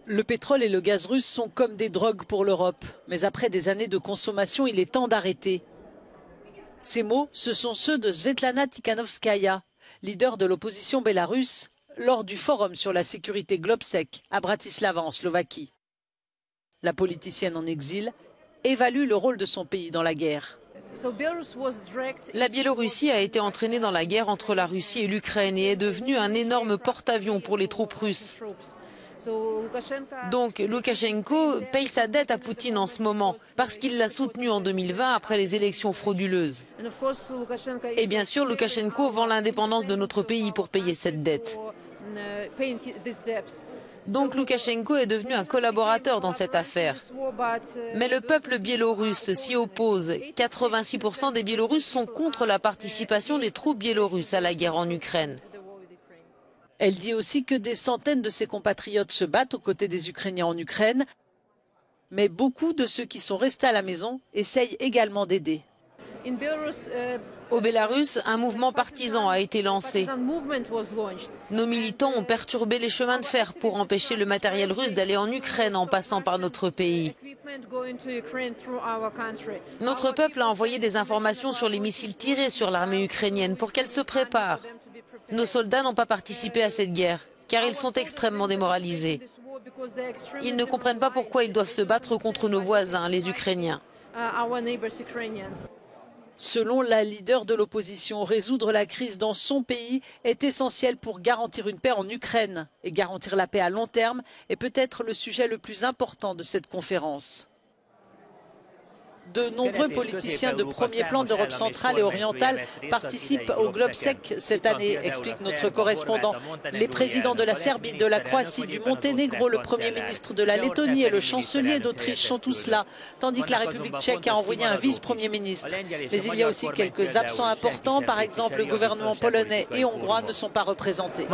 Le pétrole et le gaz russe sont comme des drogues pour l'Europe. Mais après des années de consommation, il est temps d'arrêter. Ces mots, ce sont ceux de Svetlana Tikhanovskaya, leader de l'opposition bélarusse, lors du forum sur la sécurité Globsec à Bratislava en Slovaquie. La politicienne en exil évalue le rôle de son pays dans la guerre. La Biélorussie a été entraînée dans la guerre entre la Russie et l'Ukraine et est devenue un énorme porte-avions pour les troupes russes. Donc Loukachenko paye sa dette à Poutine en ce moment parce qu'il l'a soutenu en 2020 après les élections frauduleuses. Et bien sûr, Loukachenko vend l'indépendance de notre pays pour payer cette dette. Donc Loukachenko est devenu un collaborateur dans cette affaire. Mais le peuple biélorusse s'y oppose. 86% des Biélorusses sont contre la participation des troupes biélorusses à la guerre en Ukraine. Elle dit aussi que des centaines de ses compatriotes se battent aux côtés des Ukrainiens en Ukraine. Mais beaucoup de ceux qui sont restés à la maison essayent également d'aider. Au Bélarus, un mouvement partisan a été lancé. Nos militants ont perturbé les chemins de fer pour empêcher le matériel russe d'aller en Ukraine en passant par notre pays. Notre peuple a envoyé des informations sur les missiles tirés sur l'armée ukrainienne pour qu'elle se prépare. Nos soldats n'ont pas participé à cette guerre, car ils sont extrêmement démoralisés. Ils ne comprennent pas pourquoi ils doivent se battre contre nos voisins, les Ukrainiens. Selon la leader de l'opposition, résoudre la crise dans son pays est essentiel pour garantir une paix en Ukraine. Et garantir la paix à long terme est peut-être le sujet le plus important de cette conférence. De nombreux politiciens de premier plan d'Europe centrale et orientale participent au Globsec cette année, explique notre correspondant. Les présidents de la Serbie, de la Croatie, du Monténégro, le Premier ministre de la Lettonie et le chancelier d'Autriche sont tous là, tandis que la République tchèque a envoyé un vice-premier ministre. Mais il y a aussi quelques absents importants, par exemple le gouvernement polonais et hongrois ne sont pas représentés.